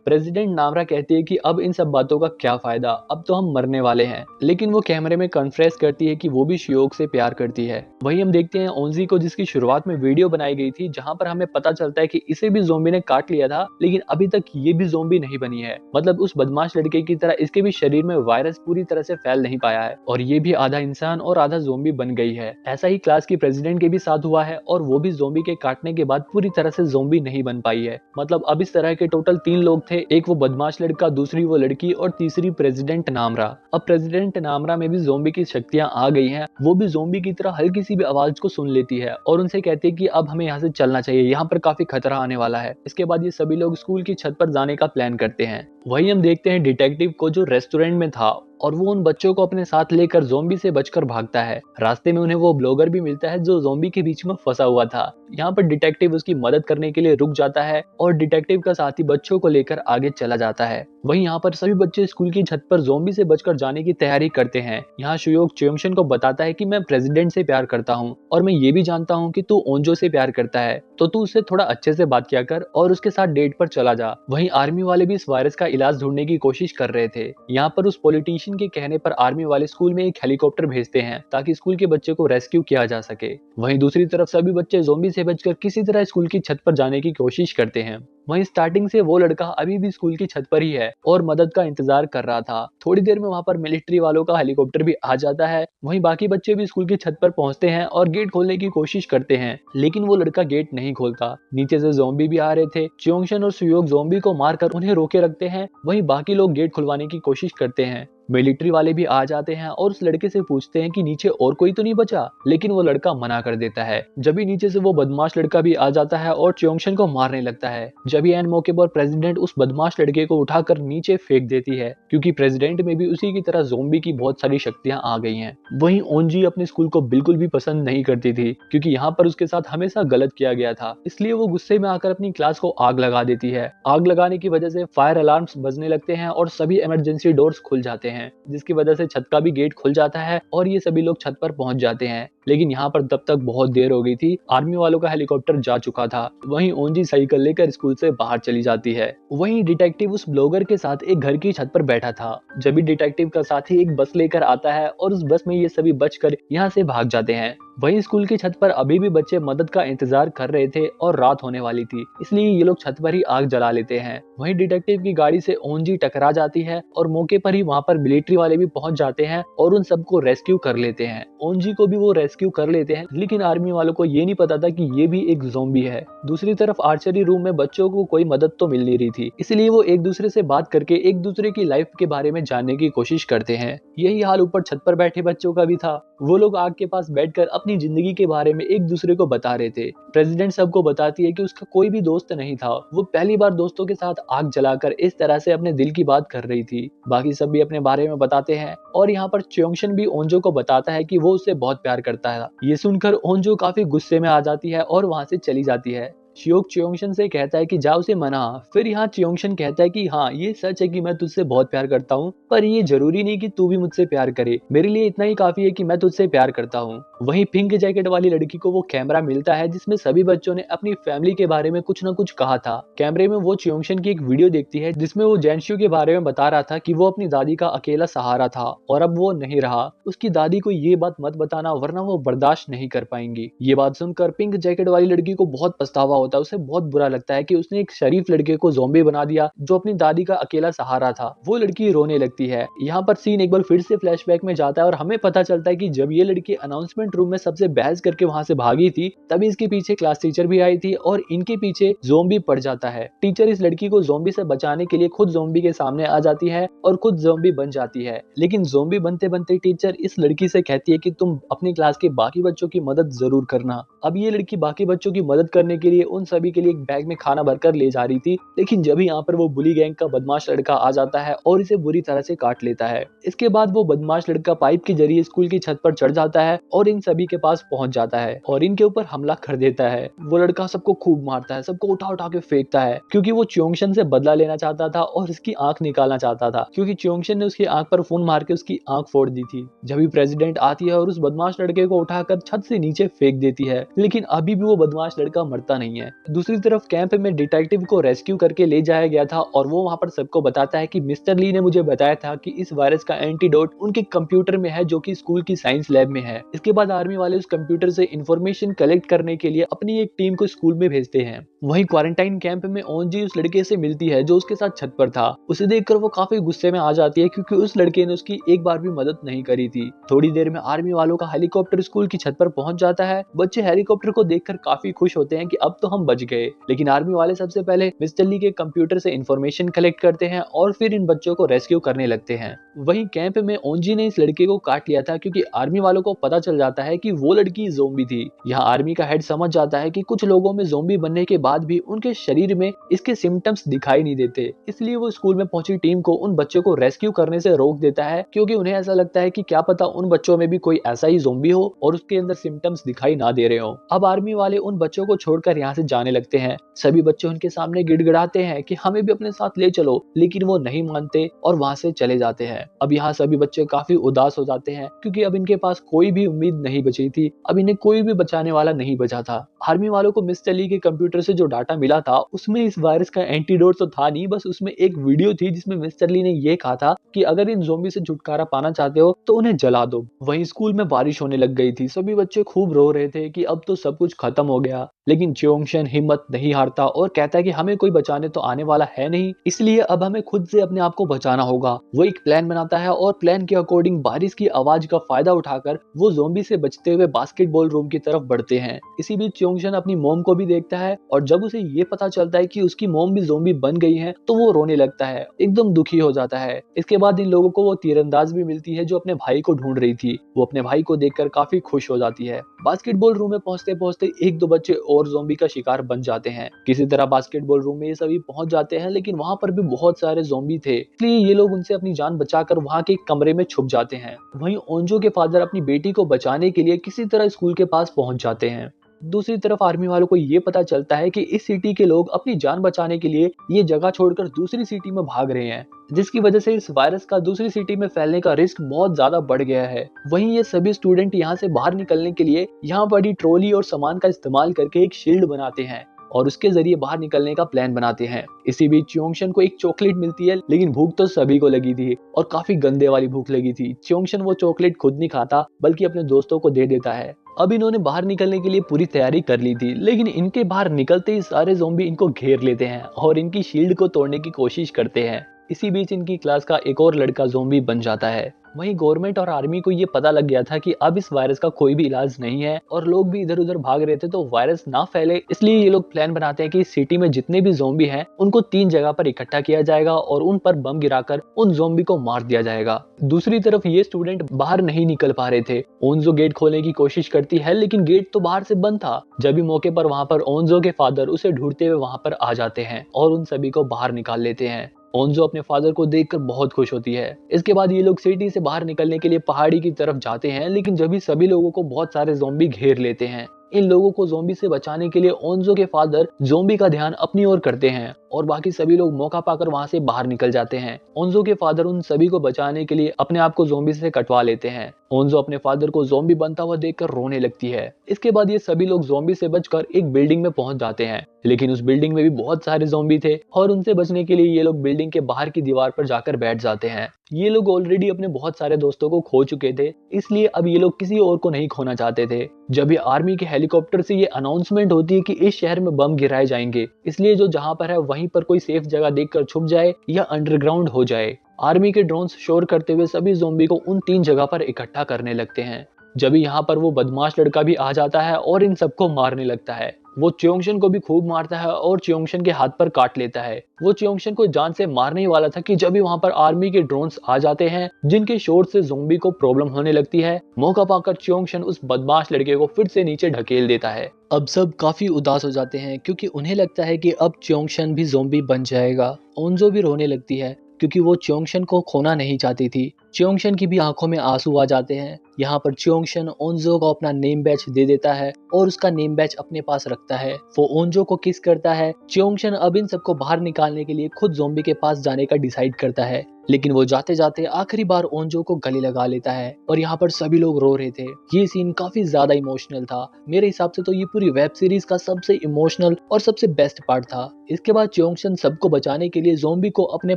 प्रेसिडेंट नामरा कहती है कि अब इन सब बातों का क्या फायदा, अब तो हम मरने वाले हैं, लेकिन वो कैमरे में कन्फेस करती है कि वो भी शुयोक से प्यार करती है। वहीं हम देखते हैं ओंजी को, जिसकी शुरुआत में वीडियो बनाई गई थी जहां पर हमें पता चलता है कि इसे भी ज़ोंबी ने काट लिया था, लेकिन अभी तक ये भी ज़ोंबी नहीं बनी है। मतलब उस बदमाश लड़के की तरह इसके भी शरीर में वायरस पूरी तरह से फैल नहीं पाया है और ये भी आधा इंसान और आधा ज़ोंबी बन गई है। ऐसा ही क्लास की प्रेसिडेंट के भी साथ हुआ है और वो भी ज़ोंबी के काटने के बाद पूरी तरह से ज़ोंबी नहीं बन पाई है। मतलब अब इस तरह के टोटल 3 लोग थे, एक वो बदमाश लड़का, दूसरी वो लड़की और तीसरी प्रेसिडेंट नामरा। अब प्रेसिडेंट नामरा में भी ज़ोंबी की शक्तियां आ गई हैं। वो भी ज़ोंबी की तरह हल्की सी भी आवाज को सुन लेती है और उनसे कहती है कि अब हमें यहाँ से चलना चाहिए, यहाँ पर काफी खतरा आने वाला है। इसके बाद ये सभी लोग स्कूल की छत पर जाने का प्लान करते हैं। वहीं हम देखते हैं डिटेक्टिव को, जो रेस्टोरेंट में था और वो उन बच्चों को अपने साथ लेकर ज़ोंबी से बचकर भागता है। रास्ते में उन्हें वो ब्लॉगर भी मिलता है जो ज़ोंबी के बीच में फंसा हुआ था। यहाँ पर डिटेक्टिव उसकी मदद करने के लिए रुक जाता है और डिटेक्टिव का साथी बच्चों को लेकर आगे चला जाता है। वहीं यहाँ पर सभी बच्चे स्कूल की छत पर ज़ोंबी से बचकर जाने की तैयारी करते हैं। यहाँ शुयोक च्योंगशन को बताता है कि मैं प्रेसिडेंट से प्यार करता हूँ और मैं ये भी जानता हूँ कि तू ओंजो से प्यार करता है, तो तू उससे थोड़ा अच्छे से बात किया कर और उसके साथ डेट पर चला जा। वहीं आर्मी वाले भी इस वायरस का इलाज ढूंढने की कोशिश कर रहे थे। यहाँ पर उस पॉलिटिशियन के कहने पर आर्मी वाले स्कूल में एक हेलीकॉप्टर भेजते हैं ताकि स्कूल के बच्चे को रेस्क्यू किया जा सके। वहीं दूसरी तरफ सभी बच्चे ज़ोंबी से बचकर किसी तरह स्कूल की छत पर जाने की कोशिश करते हैं। वहीं स्टार्टिंग से वो लड़का अभी भी स्कूल की छत पर ही है और मदद का इंतजार कर रहा था। थोड़ी देर में वहां पर मिलिट्री वालों का हेलीकॉप्टर भी आ जाता है। वहीं बाकी बच्चे भी स्कूल की छत पर पहुंचते हैं और गेट खोलने की कोशिश करते हैं, लेकिन वो लड़का गेट नहीं खोलता। नीचे से ज़ोंबी भी आ रहे थे। च्योंगशन और सुयोग ज़ोंबी को मारकर उन्हें रोके रखते हैं। वहीं बाकी लोग गेट खुलवाने की कोशिश करते हैं। मिलिट्री वाले भी आ जाते हैं और उस लड़के से पूछते हैं कि नीचे और कोई तो नहीं बचा, लेकिन वो लड़का मना कर देता है। जब ही नीचे से वो बदमाश लड़का भी आ जाता है और च्योंगशन को मारने लगता है। जब ही एंड मौके पर प्रेसिडेंट उस बदमाश लड़के को उठाकर नीचे फेंक देती है, क्योंकि प्रेसिडेंट में भी उसी की तरह ज़ोंबी की बहुत सारी शक्तियां आ गई हैं। वहीं ओंजी अपने स्कूल को बिल्कुल भी पसंद नहीं करती थी, क्योंकि यहाँ पर उसके साथ हमेशा गलत किया गया था, इसलिए वो गुस्से में आकर अपनी क्लास को आग लगा देती है। आग लगाने की वजह से फायर अलार्म्स बजने लगते हैं और सभी इमरजेंसी डोर्स खुल जाते हैं, जिसकी वजह से छत का भी गेट खुल जाता है और ये सभी लोग छत पर पहुंच जाते हैं। लेकिन यहाँ पर तब तक बहुत देर हो गई थी, आर्मी वालों का हेलीकॉप्टर जा चुका था। वहीं ओंजी साइकिल लेकर स्कूल से बाहर चली जाती है। वहीं डिटेक्टिव उस ब्लॉगर के साथ एक घर की छत पर बैठा था। जब भी डिटेक्टिव का साथी एक बस लेकर आता है और उस बस में ये सभी बचकर यहाँ से भाग जाते हैं। वहीं स्कूल की छत पर अभी भी बच्चे मदद का इंतजार कर रहे थे और रात होने वाली थी, इसलिए ये लोग छत पर ही आग जला लेते हैं। वहीं डिटेक्टिव की गाड़ी से ओंजी टकरा जाती है और मौके पर ही वहां पर मिलिट्री वाले भी पहुंच जाते हैं और उन सबको रेस्क्यू कर लेते हैं। ओंजी को भी वो रेस्क्यू कर लेते हैं, लेकिन आर्मी वालों को ये नहीं पता था कि ये भी एक ज़ोंबी है। दूसरी तरफ आर्चरी रूम में बच्चों को कोई मदद तो मिल नहीं रही थी, इसलिए वो एक दूसरे से बात करके एक दूसरे की लाइफ के बारे में जानने की कोशिश करते हैं। यही हाल ऊपर छत पर बैठे बच्चों का भी था। वो लोग आग के पास बैठकर अपनी जिंदगी के बारे में एक दूसरे को बता रहे थे। प्रेसिडेंट सबको बताती है कि उसका कोई भी दोस्त नहीं था, वो पहली बार दोस्तों के साथ आग जलाकर इस तरह से अपने दिल की बात कर रही थी। बाकी सब भी अपने बारे में बताते हैं और यहाँ पर च्योंगशन भी ओंजो को बताता है कि वो उससे बहुत प्यार करता है। ये सुनकर ओंजो काफी गुस्से में आ जाती है और वहां से चली जाती है। शियोक च्योंगशन से कहता है कि जा उसे मना। फिर यहाँ च्योंगशन कहता है कि हाँ, ये सच है कि मैं तुझसे बहुत प्यार करता हूँ, पर ये जरूरी नहीं कि तू भी मुझसे प्यार करे। मेरे लिए इतना ही काफी है कि मैं तुझसे प्यार करता हूँ। वहीं पिंक जैकेट वाली लड़की को वो कैमरा मिलता है जिसमें सभी बच्चों ने अपनी फैमिली के बारे में कुछ न कुछ कहा था। कैमरे में वो च्योंगशन की एक वीडियो देखती है जिसमें वो जैनशू के बारे में बता रहा था कि वो अपनी दादी का अकेला सहारा था और अब वो नहीं रहा। उसकी दादी को ये बात मत बताना वरना वो बर्दाश्त नहीं कर पाएंगी। ये बात सुनकर पिंक जैकेट वाली लड़की को बहुत पछतावा होता है। उसे बहुत बुरा लगता है कि उसने एक शरीफ लड़के को ज़ॉम्बी बना दिया जो अपनी दादी का अकेला सहारा था। वो लड़की रोने लगती है। यहाँ पर सीन एक बार फिर से फ्लैशबैक में जाता है और हमें पता चलता है कि जब ये लड़की अनाउंसमेंट रूम में सबसे बहस करके वहां से भागी थी तभी इसके पीछे क्लास टीचर भी आई थी और इनके पीछे ज़ॉम्बी पड़ जाता है। टीचर इस लड़की को ज़ॉम्बी से बचाने के लिए खुद ज़ॉम्बी के सामने आ जाती है और खुद ज़ॉम्बी बन जाती है। लेकिन ज़ॉम्बी बनते बनते टीचर इस लड़की से कहती है कि तुम अपनी क्लास के बाकी बच्चों की मदद जरूर करना। अब ये लड़की बाकी बच्चों की मदद करने के लिए उन सभी के लिए एक बैग में खाना भरकर ले जा रही थी। लेकिन जब यहाँ पर वो बुली गैंग का बदमाश लड़का आ जाता है और इसे बुरी तरह से काट लेता है। इसके बाद वो बदमाश लड़का पाइप के जरिए स्कूल की छत पर चढ़ जाता है और इन सभी के पास पहुंच जाता है और इनके ऊपर हमला कर देता है। वो लड़का सबको खूब मारता है, सबको उठा उठा के फेंकता है क्योंकि वो च्योंगशन से बदला लेना चाहता था और इसकी आंख निकालना चाहता था क्योंकि च्योंगशन ने उसकी आंख पर खून मार के उसकी आंख फोड़ दी थी। जब भी प्रेसिडेंट आती है और उस बदमाश लड़के को उठाकर छत से नीचे फेंक देती है लेकिन अभी भी वो बदमाश लड़का मरता नहीं है। दूसरी तरफ कैंप में डिटेक्टिव को रेस्क्यू करके ले जाया गया था और वो वहां पर सबको बताता है कि मिस्टर ली ने मुझे बताया था कि इस वायरस का एंटीडोट उनके कंप्यूटर में है जो कि स्कूल की साइंस लैब में है। इसके बाद आर्मी वाले उस कंप्यूटर से इंफॉर्मेशन कलेक्ट करने के लिए अपनी एक टीम को स्कूल में भेजते हैं। वहीं क्वारंटाइन कैंप में ओंजी उस लड़के से मिलती है जो उसके साथ छत पर था। उसे देखकर वो काफी गुस्से में आ जाती है क्योंकि उस लड़के ने उसकी एक बार भी मदद नहीं करी थी। थोड़ी देर में आर्मी वालों का हेलीकॉप्टर स्कूल की छत पर पहुंच जाता है। बच्चे हेलीकॉप्टर को देखकर काफी खुश होते हैं कि अब तो हम बच गए। लेकिन आर्मी वाले सबसे पहले मिस्टर ली के कंप्यूटर से इंफॉर्मेशन कलेक्ट करते हैं और फिर इन बच्चों को रेस्क्यू करने लगते हैं। वहीं कैंप में ओंजी ने इस लड़के को काट लिया था क्योंकि आर्मी वालों को पता चल जाता है कि वो लड़की ज़ोंबी थी। यहाँ आर्मी का हेड समझ जाता है कि कुछ लोगों में ज़ोंबी बनने के बाद भी उनके शरीर में इसके सिम्टम्स दिखाई नहीं देते, इसलिए वो स्कूल में पहुंची टीम को उन बच्चों को रेस्क्यू करने से रोक देता है क्योंकि उन्हें ऐसा लगता है कि क्या पता उन बच्चों में भी कोई ऐसा ही ज़ोंबी हो और उसके अंदर सिम्टम्स दिखाई ना दे रहे हो। अब आर्मी वाले उन बच्चों को छोड़कर यहाँ से जाने लगते हैं। सभी बच्चे उनके सामने गिड़गिड़ाते हैं कि हमें भी अपने साथ ले चलो, लेकिन वो नहीं मानते और वहां से चले जाते हैं। अब यहाँ सभी बच्चे काफी उदास हो जाते हैं क्योंकि अब इनके पास कोई भी उम्मीद नहीं बची थी। अब इन्हें कोई भी बचाने वाला नहीं बचा था। आर्मी वालों को मिस्टर ली के कंप्यूटर से जो डाटा मिला था उसमें इस वायरस का एंटीडोट तो था नहीं, बस उसमें एक वीडियो थी जिसमें मिस्टर ली ने ये कहा था कि अगर इन ज़ोंबी से छुटकारा पाना चाहते हो तो उन्हें जला दो। वहीं स्कूल में बारिश होने लग गई थी। सभी बच्चे खूब रो रहे थे कि अब तो सब कुछ खत्म हो गया। लेकिन च्योंगशन हिम्मत नहीं हारता और कहता है कि हमें कोई बचाने तो आने वाला है नहीं, इसलिए अब हमें खुद से अपने आप को बचाना होगा। वो एक प्लान बनाता है और प्लान के अकॉर्डिंग बारिश की आवाज का फायदा उठाकर वो ज़ोंबी से बचते हुए बास्केटबॉल रूम की तरफ बढ़ते हैं। इसी बीच च्योंगशन अपनी मॉम को भी देखता है और जब उसे ये पता चलता है कि उसकी मॉम भी ज़ोंबी बन गई है तो वो रोने लगता है, एकदम दुखी हो जाता है। इसके बाद इन लोगों को वो तीरंदाज भी मिलती है जो अपने भाई को ढूंढ रही थी। वो अपने भाई को देखकर काफी खुश हो जाती है। बास्केटबॉल रूम में पहुंचते पहुंचते एक दो बच्चे और ज़ोंबी का शिकार बन जाते हैं। किसी तरह बास्केटबॉल रूम में ये सभी पहुंच जाते हैं, लेकिन वहां पर भी बहुत सारे ज़ोंबी थे, इसलिए ये लोग उनसे अपनी जान बचाकर वहां के कमरे में छुप जाते हैं। वहीं ओंजो के फादर अपनी बेटी को बचाने के लिए किसी तरह स्कूल के पास पहुंच जाते हैं। दूसरी तरफ आर्मी वालों को ये पता चलता है कि इस सिटी के लोग अपनी जान बचाने के लिए ये जगह छोड़कर दूसरी सिटी में भाग रहे हैं, जिसकी वजह से इस वायरस का दूसरी सिटी में फैलने का रिस्क बहुत ज्यादा बढ़ गया है। वहीं ये सभी स्टूडेंट यहाँ से बाहर निकलने के लिए यहाँ पड़ी ट्रॉली और सामान का इस्तेमाल करके एक शील्ड बनाते हैं और उसके जरिए बाहर निकलने का प्लान बनाते हैं। इसी बीच च्योंगशन को एक चॉकलेट मिलती है, लेकिन भूख तो सभी को लगी थी और काफी गंदे वाली भूख लगी थी। च्योंगशन वो चॉकलेट खुद नहीं खाता बल्कि अपने दोस्तों को दे देता है। अब इन्होंने बाहर निकलने के लिए पूरी तैयारी कर ली थी, लेकिन इनके बाहर निकलते ही सारे ज़ोंबी इनको घेर लेते हैं और इनकी शील्ड को तोड़ने की कोशिश करते हैं। इसी बीच इनकी क्लास का एक और लड़का ज़ोंबी बन जाता है। वहीं गवर्नमेंट और आर्मी को ये पता लग गया था कि अब इस वायरस का कोई भी इलाज नहीं है और लोग भी इधर उधर भाग रहे थे तो वायरस ना फैले, इसलिए ये लोग प्लान बनाते हैं कि इस सिटी में जितने भी ज़ोंबी हैं उनको 3 जगह पर इकट्ठा किया जाएगा और उन पर बम गिराकर उन ज़ोंबी को मार दिया जाएगा। दूसरी तरफ ये स्टूडेंट बाहर नहीं निकल पा रहे थे। ओंजो गेट खोलने की कोशिश करती है, लेकिन गेट तो बाहर से बंद था। जब भी मौके पर वहां पर ओंजो के फादर उसे ढूंढते हुए वहां पर आ जाते हैं और उन सभी को बाहर निकाल लेते हैं। ओंजो अपने फादर को देखकर बहुत खुश होती है। इसके बाद ये लोग सिटी से बाहर निकलने के लिए पहाड़ी की तरफ जाते हैं, लेकिन जब भी सभी लोगों को बहुत सारे ज़ोंबी घेर लेते हैं। इन लोगों को ज़ोंबी से बचाने के लिए ओंजो के फादर ज़ोंबी का ध्यान अपनी ओर करते हैं और बाकी सभी लोग मौका पाकर वहां से बाहर निकल जाते हैं। ओंजो के फादर उन सभी को बचाने के लिए अपने आप को ज़ोंबी से कटवा लेते हैं। ओंजो अपने फादर को ज़ॉम्बी बनता हुआ देखकर रोने लगती है। इसके बाद ये सभी लोग ज़ॉम्बी से बचकर एक बिल्डिंग में पहुंच जाते हैं, लेकिन उस बिल्डिंग में भी बहुत सारे ज़ॉम्बी थे और उनसे बचने के लिए ये लोग बिल्डिंग के बाहर की दीवार पर जाकर बैठ जाते हैं। ये लोग ऑलरेडी अपने बहुत सारे दोस्तों को खो चुके थे, इसलिए अब ये लोग किसी और को नहीं खोना चाहते थे। जब ये आर्मी के हेलीकॉप्टर से ये अनाउंसमेंट होती है कि इस शहर में बम गिराए जाएंगे, इसलिए जो जहां पर है वहीं पर कोई सेफ जगह देखकर छुप जाए या अंडरग्राउंड हो जाए। आर्मी के ड्रोन्स शोर करते हुए सभी ज़ॉम्बी को उन 3 जगह पर इकट्ठा करने लगते हैं। जब यहाँ पर वो बदमाश लड़का भी आ जाता है और इन सबको मारने लगता है। वो च्योंगशन को भी खूब मारता है और च्योंगशन के हाथ पर काट लेता है। वो च्योंगशन को जान से मारने ही वाला था कि जब भी वहां पर आर्मी के ड्रोन्स आ जाते हैं, जिनके शोर से ज़ॉम्बी को प्रॉब्लम होने लगती है। मौका पाकर च्योंगशन उस बदमाश लड़के को फिर से नीचे ढकेल देता है। अब सब काफी उदास हो जाते हैं क्योंकि उन्हें लगता है कि अब च्योंगशन भी ज़ॉम्बी बन जाएगा। ओंजो भी रोने लगती है क्योंकि वो च्योंगशन को खोना नहीं चाहती थी। च्योंगशन की भी आंखों में आंसू आ जाते हैं। यहाँ पर च्योंगशन ओंजो को अपना नेम बैच दे देता है और उसका नेम बैच अपने पास रखता है। वो ओंजो को किस करता है। च्योंगशन अब इन सबको बाहर निकालने के लिए खुद ज़ॉम्बी के पास जाने का डिसाइड करता है, लेकिन वो जाते जाते आखिरी बार ओंजो को गले लगा लेता है और यहाँ पर सभी लोग रो रहे थे। ये सीन काफी ज्यादा इमोशनल था। मेरे हिसाब से तो ये पूरी वेब सीरीज का सबसे इमोशनल और सबसे बेस्ट पार्ट था। इसके बाद च्योंगशन सबको बचाने के लिए ज़ॉम्बी को अपने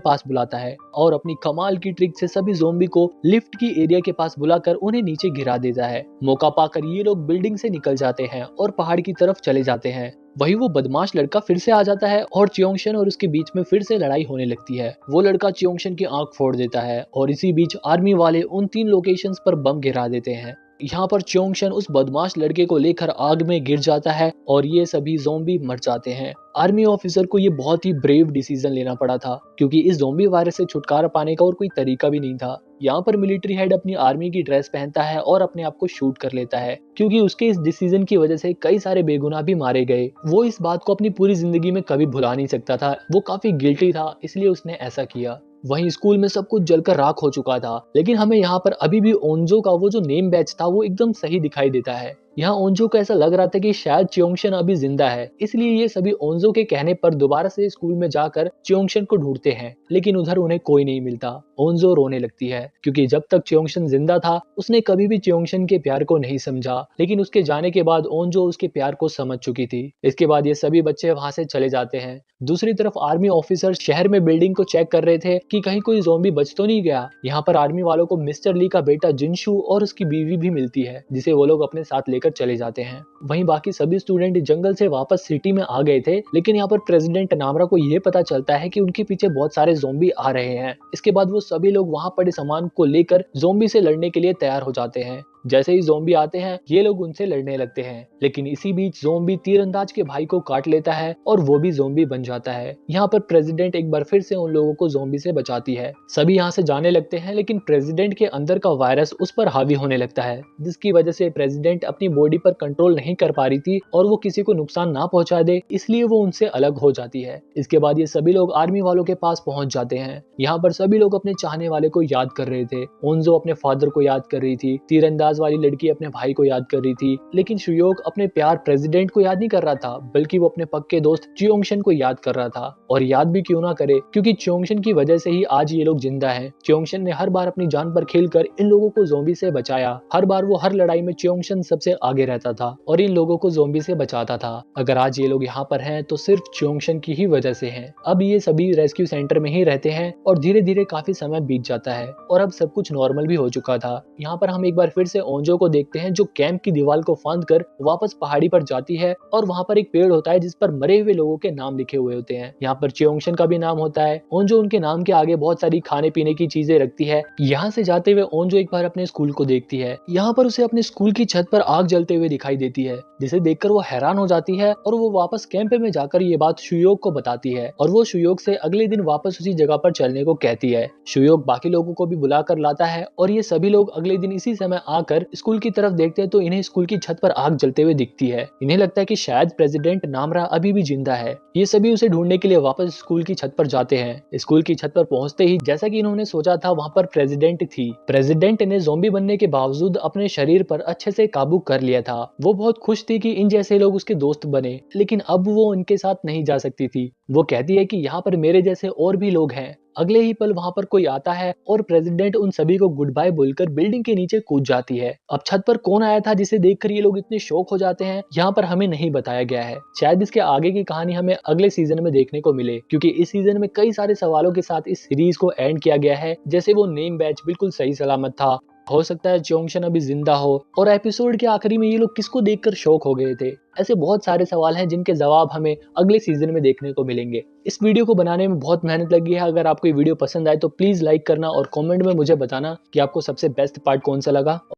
पास बुलाता है और अपनी कमाल की ट्रिक से सभी ज़ॉम्बी को लिफ्ट की एरिया के पास बुलाकर उन्हें नीचे गिरा देता है। मौका पाकर ये लोग बिल्डिंग से निकल जाते हैं और पहाड़ की तरफ चले जाते हैं। वही वो बदमाश लड़का फिर से आ जाता है और च्योंगशन और उसके बीच में फिर से लड़ाई होने लगती है। वो लड़का च्योंगशन की आंख फोड़ देता है और इसी बीच आर्मी वाले उन 3 लोकेशंस पर बम गिरा देते हैं। यहाँ पर च्योंगशन उस बदमाश लड़के को लेकर आग में गिर जाता है और ये सभी ज़ॉम्बी मर जाते हैं। आर्मी ऑफिसर को ये बहुत ही ब्रेव डिसीजन लेना पड़ा था क्योंकि इस ज़ॉम्बी वायरस से छुटकारा पाने का और कोई तरीका भी नहीं था। यहाँ पर मिलिट्री हेड अपनी आर्मी की ड्रेस पहनता है और अपने आप को शूट कर लेता है क्योंकि उसके इस डिसीजन की वजह से कई सारे बेगुनाह भी मारे गए। वो इस बात को अपनी पूरी जिंदगी में कभी भुला नहीं सकता था। वो काफी गिल्टी था, इसलिए उसने ऐसा किया। वहीं स्कूल में सब कुछ जलकर राख हो चुका था, लेकिन हमें यहाँ पर अभी भी ओंजो का वो जो नेम बैच था वो एकदम सही दिखाई देता है। यहाँ ओंजो को ऐसा लग रहा था कि शायद च्योंगशन अभी जिंदा है, इसलिए ये सभी ओंजो के कहने पर दोबारा से स्कूल में जाकर च्योंगशन को ढूंढते हैं, लेकिन उधर उन्हें कोई नहीं मिलता। ओंजो रोने लगती है क्योंकि जब तक च्योंगशन जिंदा था उसने कभी भी च्योंगशन के प्यार को नहीं समझा, लेकिन उसके जाने के बाद ओंजो उसके प्यार को समझ चुकी थी। इसके बाद ये सभी बच्चे वहां से चले जाते हैं। दूसरी तरफ आर्मी ऑफिसर शहर में बिल्डिंग को चेक कर रहे थे कि कहीं कोई ज़ॉम्बी बच तो नहीं गया। यहाँ पर आर्मी वालों को मिस्टर ली का बेटा जिनशू और उसकी बीवी भी मिलती है, जिसे वो लोग अपने साथ लेकर चले जाते हैं। वहीं बाकी सभी स्टूडेंट जंगल से वापस सिटी में आ गए थे, लेकिन यहाँ पर प्रेसिडेंट नामरा को ये पता चलता है कि उनके पीछे बहुत सारे ज़ॉम्बी आ रहे हैं। इसके बाद वो सभी लोग वहां पड़े सामान को लेकर ज़ॉम्बी से लड़ने के लिए तैयार हो जाते हैं। जैसे ही ज़ॉम्बी आते हैं ये लोग उनसे लड़ने लगते हैं, लेकिन इसी बीच ज़ॉम्बी तीरंदाज के भाई को काट लेता है और वो भी ज़ॉम्बी बन जाता है। यहाँ पर प्रेसिडेंट एक बार फिर से उन लोगों को ज़ॉम्बी से बचाती है। सभी यहाँ से जाने लगते हैं, लेकिन प्रेसिडेंट के अंदर का वायरस उस पर हावी होने लगता है, जिसकी वजह से प्रेसिडेंट अपनी बॉडी पर कंट्रोल नहीं कर पा रही थी और वो किसी को नुकसान ना पहुंचा दे, इसलिए वो उनसे अलग हो जाती है। इसके बाद ये सभी लोग आर्मी वालों के पास पहुंच जाते हैं। यहाँ पर सभी लोग अपने चाहने वाले को याद कर रहे थे। ओंजो अपने फादर को याद कर रही थी, तीरंदाज वाली लड़की अपने भाई को याद कर रही थी, लेकिन शुयोक अपने प्यार प्रेसिडेंट को याद नहीं कर रहा था, बल्कि वो अपने पक्के दोस्त च्योंगशन को याद कर रहा था। और याद भी क्यों ना करे, क्योंकि च्योंगशन की वजह से ही आज ये लोग जिंदा हैं। च्योंगशन ने हर बार अपनी जान पर खेलकर इन लोगों को ज़ॉम्बी से बचाया। हर बार वो हर लड़ाई में च्योंगशन सबसे आगे रहता था और इन लोगों को ज़ॉम्बी से बचाता था। अगर आज ये लोग यहाँ पर हैं तो सिर्फ च्योंगशन की ही वजह से हैं। अब ये सभी रेस्क्यू सेंटर में ही रहते हैं और धीरे धीरे काफी समय बीत जाता है और अब सब कुछ नॉर्मल भी हो चुका था। यहाँ पर हम एक बार फिर से ओंजो को देखते हैं जो कैंप की दीवार को फांद कर वापस पहाड़ी पर जाती है और वहाँ पर एक पेड़ होता है जिस पर मरे हुए लोगों के नाम लिखे हुए होते हैं। यहाँ पर च्योंगशन का भी नाम होता है। ओंजो उनके नाम के आगे बहुत सारी खाने पीने की चीजें रखती है। यहाँ से जाते हुए ओंजो एक बार अपने स्कूल को देखती है। यहाँ पर उसे अपने स्कूल की छत पर आग जलते हुए दिखाई देती है, जिसे देखकर वो हैरान हो जाती है और वो वापस कैंप में जाकर ये बात शुयोक को बताती है और वो शुयोक से अगले दिन वापस उसी जगह पर चलने को कहती है। शुयोक बाकी लोगों को भी बुला कर लाता है और ये सभी लोग अगले दिन इसी समय आकर स्कूल की तरफ देखते हैं तो इन्हें स्कूल की छत पर आग जलते हुए दिखती है। इन्हें लगता है कि शायद प्रेसिडेंट नामरा अभी भी जिंदा है। ये सभी उसे ढूंढने के लिए वापस स्कूल की छत पर जाते हैं। स्कूल की छत पर पहुंचते ही जैसा कि इन्होंने सोचा था वहां पर प्रेसिडेंट थी। प्रेसिडेंट ने ज़ॉम्बी बनने के बावजूद अपने शरीर पर अच्छे से काबू कर लिया था। वो बहुत खुश थी कि इन जैसे लोग उसके दोस्त बने, लेकिन अब वो उनके साथ नहीं जा सकती थी। वो कहती है कि यहाँ पर मेरे जैसे और भी लोग हैं, अगले ही पल वहां पर कोई आता है और प्रेसिडेंट उन सभी को गुड बाय बोलकर बिल्डिंग के नीचे कूद जाती है। अब छत पर कौन आया था जिसे देखकर ये लोग इतने शॉक हो जाते हैं, यहाँ पर हमें नहीं बताया गया है। शायद इसके आगे की कहानी हमें अगले सीजन में देखने को मिले, क्योंकि इस सीजन में कई सारे सवालों के साथ इस सीरीज को एंड किया गया है। जैसे वो नेम बैच बिल्कुल सही सलामत था, हो सकता है चोंगशन अभी जिंदा हो, और एपिसोड के आखिरी में ये लोग किसको देखकर शॉक हो गए थे। ऐसे बहुत सारे सवाल हैं जिनके जवाब हमें अगले सीजन में देखने को मिलेंगे। इस वीडियो को बनाने में बहुत मेहनत लगी है। अगर आपको ये वीडियो पसंद आए तो प्लीज लाइक करना और कमेंट में मुझे बताना कि आपको सबसे बेस्ट पार्ट कौन सा लगा।